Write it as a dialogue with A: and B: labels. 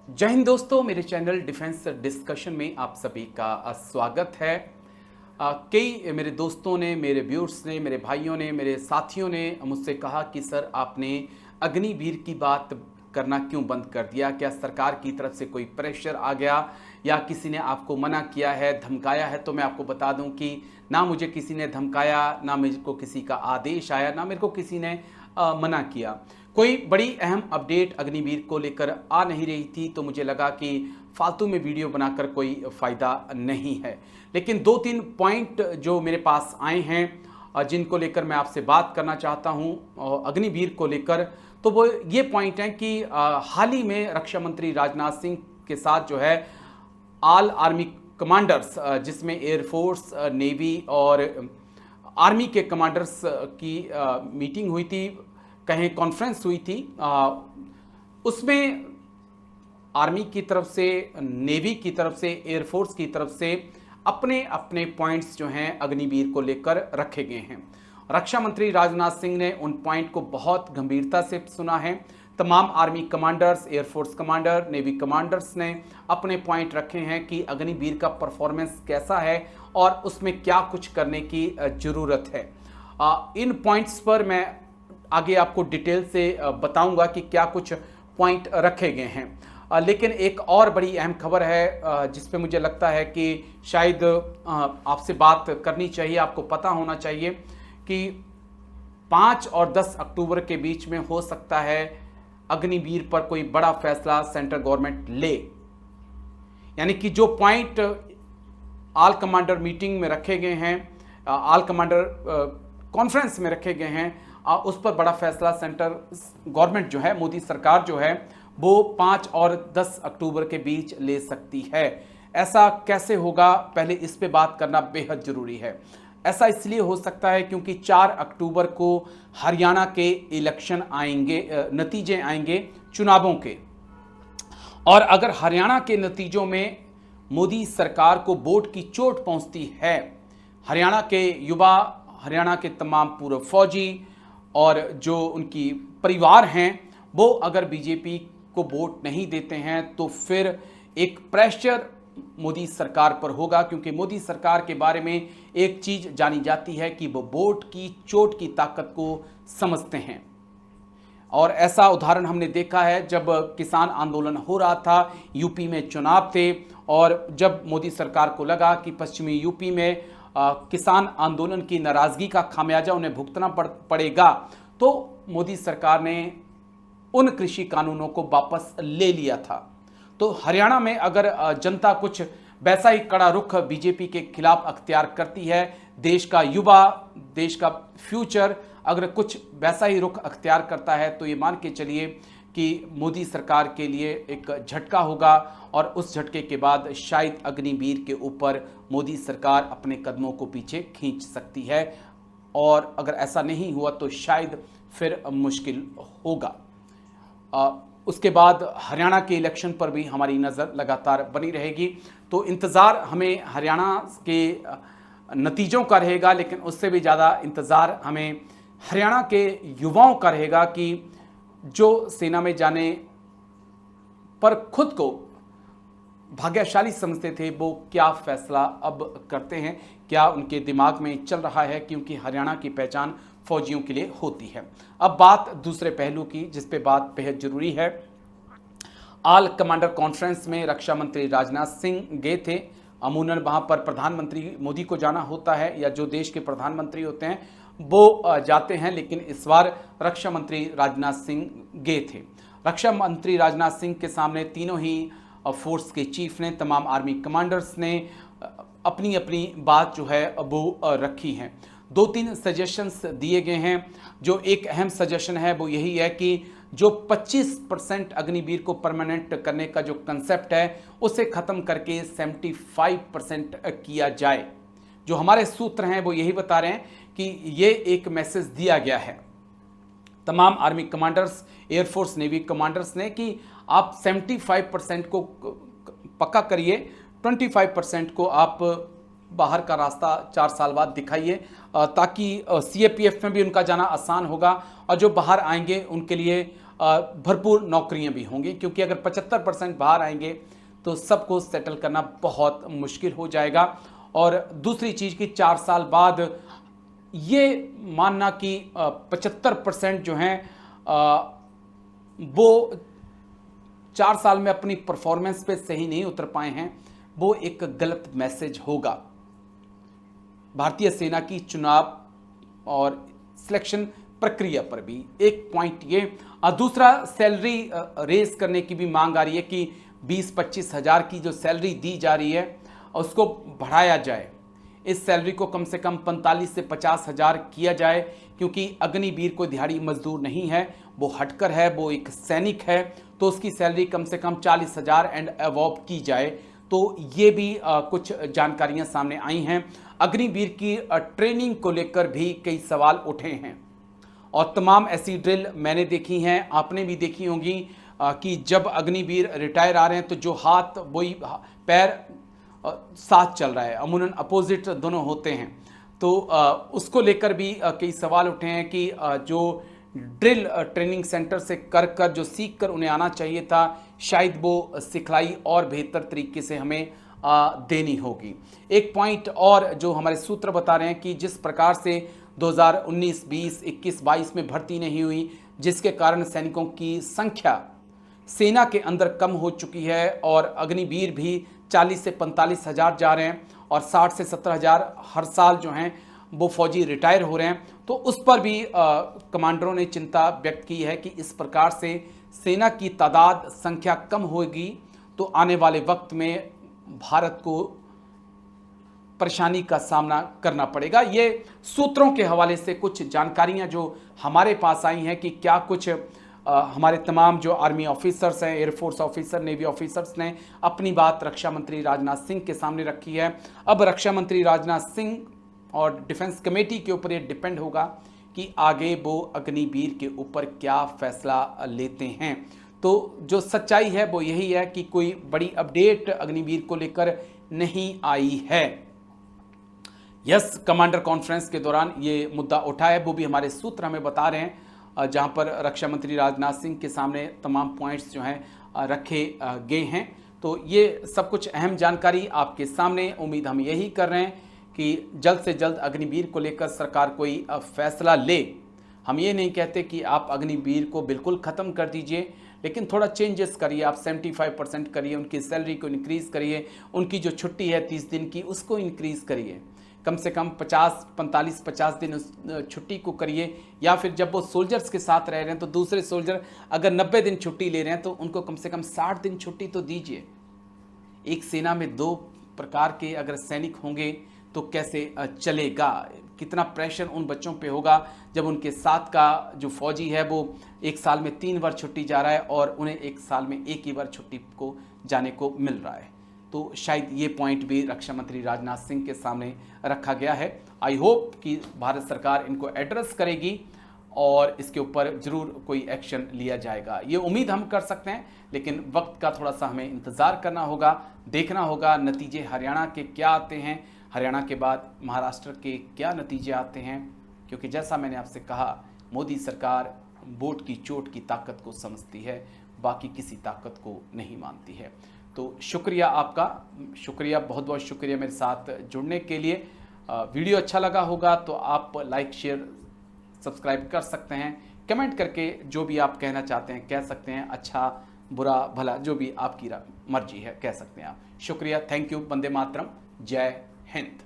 A: जय हिंद दोस्तों, मेरे चैनल डिफेंस डिस्कशन में आप सभी का स्वागत है। कई मेरे दोस्तों ने, मेरे व्यूअर्स ने, मेरे भाइयों ने, मेरे साथियों ने मुझसे कहा कि सर आपने अग्निवीर की बात करना क्यों बंद कर दिया? क्या सरकार की तरफ से कोई प्रेशर आ गया या किसी ने आपको मना किया है, धमकाया है? तो मैं आपको बता दूं कि ना मुझे किसी ने धमकाया, ना मेरे को किसी का आदेश आया, ना मेरे को किसी ने मना किया। कोई बड़ी अहम अपडेट अग्निवीर को लेकर आ नहीं रही थी, तो मुझे लगा कि फालतू में वीडियो बनाकर कोई फ़ायदा नहीं है। लेकिन दो तीन पॉइंट जो मेरे पास आए हैं जिनको लेकर मैं आपसे बात करना चाहता हूं अग्निवीर को लेकर, तो वो ये पॉइंट हैं कि हाल ही में रक्षा मंत्री राजनाथ सिंह के साथ जो है ऑल आर्मी कमांडर्स, जिसमें एयरफोर्स, नेवी और आर्मी के कमांडर्स की मीटिंग हुई थी, कहें कॉन्फ्रेंस हुई थी। उसमें आर्मी की तरफ से, नेवी की तरफ से, एयरफोर्स की तरफ से अपने अपने पॉइंट्स जो हैं अग्निवीर को लेकर रखे गए हैं। रक्षा मंत्री राजनाथ सिंह ने उन पॉइंट को बहुत गंभीरता से सुना है। तमाम army commanders, air force commander, navy commanders ने अपने पॉइंट रखे हैं कि अग्निवीर का परफॉर्मेंस कैसा है और उसमें क्या कुछ करने की ज़रूरत है। इन पॉइंट्स पर मैं आगे आपको डिटेल से बताऊंगा कि क्या कुछ पॉइंट रखे गए हैं। लेकिन एक और बड़ी अहम खबर है जिस पे मुझे लगता है कि शायद आपसे बात करनी चाहिए, आपको पता होना चाहिए कि 5 और 10 अक्टूबर के बीच में हो सकता है अग्निवीर पर कोई बड़ा फैसला सेंट्रल गवर्नमेंट ले। यानी कि जो पॉइंट ऑल कमांडर मीटिंग में रखे गए हैं, ऑल कमांडर कॉन्फ्रेंस में रखे गए हैं, उस पर बड़ा फैसला सेंट्रल गवर्नमेंट जो है, मोदी सरकार जो है, वो 5 और 10 अक्टूबर के बीच ले सकती है। ऐसा कैसे होगा, पहले इस पे बात करना बेहद जरूरी है। ऐसा इसलिए हो सकता है क्योंकि 4 अक्टूबर को हरियाणा के इलेक्शन आएंगे, नतीजे आएंगे चुनावों के। और अगर हरियाणा के नतीजों में मोदी सरकार को वोट की चोट पहुंचती है, हरियाणा के युवा, हरियाणा के तमाम पूर्व फौजी और जो उनकी परिवार हैं, वो अगर बीजेपी को वोट नहीं देते हैं तो फिर एक प्रेशर मोदी सरकार पर होगा। क्योंकि मोदी सरकार के बारे में एक चीज जानी जाती है कि वो वोट की चोट की ताकत को समझते हैं। और ऐसा उदाहरण हमने देखा है जब किसान आंदोलन हो रहा था, यूपी में चुनाव थे, और जब मोदी सरकार को लगा कि पश्चिमी यूपी में किसान आंदोलन की नाराजगी का खामियाजा उन्हें भुगतना पड़ेगा, तो मोदी सरकार ने उन कृषि कानूनों को वापस ले लिया था। तो हरियाणा में अगर जनता कुछ वैसा ही कड़ा रुख बीजेपी के खिलाफ अख्तियार करती है, देश का युवा, देश का फ्यूचर अगर कुछ वैसा ही रुख अख्तियार करता है, तो ये मान के चलिए कि मोदी सरकार के लिए एक झटका होगा, और उस झटके के बाद शायद अग्निवीर के ऊपर मोदी सरकार अपने कदमों को पीछे खींच सकती है। और अगर ऐसा नहीं हुआ तो शायद फिर मुश्किल होगा। उसके बाद हरियाणा के इलेक्शन पर भी हमारी नज़र लगातार बनी रहेगी। तो इंतज़ार हमें हरियाणा के नतीजों का रहेगा, लेकिन उससे भी ज़्यादा इंतज़ार हमें हरियाणा के युवाओं का रहेगा कि जो सेना में जाने पर खुद को भाग्यशाली समझते थे, वो क्या फैसला अब करते हैं, क्या उनके दिमाग में चल रहा है, क्योंकि हरियाणा की पहचान फौजियों के लिए होती है। अब बात दूसरे पहलू की, जिस पे बात बेहद जरूरी है। ऑल कमांडर कॉन्फ्रेंस में रक्षा मंत्री राजनाथ सिंह गए थे। अमूमन वहां पर प्रधानमंत्री मोदी को जाना होता है, या जो देश के प्रधानमंत्री होते हैं वो जाते हैं, लेकिन इस बार रक्षा मंत्री राजनाथ सिंह गए थे। रक्षा मंत्री राजनाथ सिंह के सामने तीनों ही फोर्स के चीफ ने, तमाम आर्मी कमांडर्स ने अपनी अपनी बात जो है वो रखी है। 2-3 सजेशंस दिए गए हैं। जो एक अहम सजेशन है वो यही है कि जो 25% अग्निवीर को परमानेंट करने का जो कंसेप्ट है, उसे ख़त्म करके 75% किया जाए। जो हमारे सूत्र हैं वो यही बता रहे हैं कि ये एक मैसेज दिया गया है तमाम army commanders, air force, navy commanders ने कि आप 75% को पक्का करिए, 25% को आप बाहर का रास्ता 4 साल बाद दिखाइए, ताकि सीएपीएफ में भी उनका जाना आसान होगा, और जो बाहर आएंगे उनके लिए भरपूर नौकरियां भी होंगी, क्योंकि अगर 75% बाहर आएंगे तो सबको सेटल करना बहुत मुश्किल हो जाएगा। और दूसरी चीज़ कि 4 साल बाद ये मानना कि 75% जो हैं वो 4 साल में अपनी परफॉर्मेंस पे सही नहीं उतर पाए हैं, वो एक गलत मैसेज होगा भारतीय सेना की चुनाव और सिलेक्शन प्रक्रिया पर भी। एक पॉइंट ये। दूसरा, सैलरी रेस करने की भी मांग आ रही है कि 20-25 हज़ार की जो सैलरी दी जा रही है उसको बढ़ाया जाए। इस सैलरी को कम से कम 45 से 50 हज़ार किया जाए, क्योंकि अग्निवीर कोई दिहाड़ी मजदूर नहीं है, वो हटकर है, वो एक सैनिक है, तो उसकी सैलरी कम से कम 40 हज़ार एंड अबव की जाए। तो ये भी कुछ जानकारियां सामने आई हैं। अग्निवीर की ट्रेनिंग को लेकर भी कई सवाल उठे हैं, और तमाम ऐसी ड्रिल मैंने देखी हैं, आपने भी देखी होंगी कि जब अग्निवीर रिटायर आ रहे हैं तो जो हाथ वही पैर साथ चल रहा है, अमूमन अपोजिट दोनों होते हैं। तो उसको लेकर भी कई सवाल उठे हैं कि जो ड्रिल ट्रेनिंग सेंटर से कर कर जो सीख कर उन्हें आना चाहिए था, शायद वो सिखलाई और बेहतर तरीके से हमें देनी होगी। एक पॉइंट और जो हमारे सूत्र बता रहे हैं कि जिस प्रकार से 2019, 20, 21, 22 में भर्ती नहीं हुई, जिसके कारण सैनिकों की संख्या सेना के अंदर कम हो चुकी है, और अग्निवीर भी 40 से 45 हज़ार जा रहे हैं, और 60 से 70 हज़ार हर साल जो हैं वो फौजी रिटायर हो रहे हैं। तो उस पर भी कमांडरों ने चिंता व्यक्त की है कि इस प्रकार से सेना की तादाद संख्या कम होगी तो आने वाले वक्त में भारत को परेशानी का सामना करना पड़ेगा। ये सूत्रों के हवाले से कुछ जानकारियां जो हमारे पास आई हैं कि क्या कुछ हमारे तमाम जो आर्मी ऑफिसर्स हैं, एयरफोर्स ऑफिसर, नेवी ऑफिसर्स ने अपनी बात रक्षा मंत्री राजनाथ सिंह के सामने रखी है। अब रक्षा मंत्री राजनाथ सिंह और डिफेंस कमेटी के ऊपर ये डिपेंड होगा कि आगे वो अग्निवीर के ऊपर क्या फैसला लेते हैं। तो जो सच्चाई है वो यही है कि कोई बड़ी अपडेट अग्निवीर को लेकर नहीं आई है। यस, कमांडर कॉन्फ्रेंस के दौरान ये मुद्दा उठा है, वो भी हमारे सूत्र हमें बता रहे हैं, जहां पर रक्षा मंत्री राजनाथ सिंह के सामने तमाम पॉइंट्स जो हैं रखे गए हैं। तो ये सब कुछ अहम जानकारी आपके सामने। उम्मीद हम यही कर रहे हैं कि जल्द से जल्द अग्निवीर को लेकर सरकार कोई फैसला ले। हम ये नहीं कहते कि आप अग्निवीर को बिल्कुल ख़त्म कर दीजिए, लेकिन थोड़ा चेंजेस करिए। आप 75% करिए, उनकी सैलरी को इंक्रीज़ करिए, उनकी जो छुट्टी है 30 दिन की उसको इंक्रीज़ करिए, कम से कम 50 दिन उस छुट्टी को करिए। या फिर जब वो सोल्जर्स के साथ रह रहे हैं तो दूसरे सोल्जर अगर 90 दिन छुट्टी ले रहे हैं तो उनको कम से कम 60 दिन छुट्टी तो दीजिए। एक सेना में 2 प्रकार के अगर सैनिक होंगे तो कैसे चलेगा? कितना प्रेशर उन बच्चों पे होगा जब उनके साथ का जो फौजी है वो 1 साल में 3 बार छुट्टी जा रहा है और उन्हें 1 साल में 1 ही बार छुट्टी को जाने को मिल रहा है। तो शायद ये पॉइंट भी रक्षा मंत्री राजनाथ सिंह के सामने रखा गया है। आई होप कि भारत सरकार इनको एड्रेस करेगी और इसके ऊपर ज़रूर कोई एक्शन लिया जाएगा, ये उम्मीद हम कर सकते हैं। लेकिन वक्त का थोड़ा सा हमें इंतज़ार करना होगा, देखना होगा नतीजे हरियाणा के क्या आते हैं, हरियाणा के बाद महाराष्ट्र के क्या नतीजे आते हैं। क्योंकि जैसा मैंने आपसे कहा, मोदी सरकार वोट की चोट की ताकत को समझती है, बाकी किसी ताकत को नहीं मानती है। तो शुक्रिया आपका, शुक्रिया, बहुत बहुत शुक्रिया मेरे साथ जुड़ने के लिए। वीडियो अच्छा लगा होगा तो आप लाइक, शेयर, सब्सक्राइब कर सकते हैं। कमेंट करके जो भी आप कहना चाहते हैं कह सकते हैं, अच्छा बुरा भला जो भी आपकी मर्जी है कह सकते हैं आप। शुक्रिया, थैंक यू, वंदे मातरम, जय हिंद।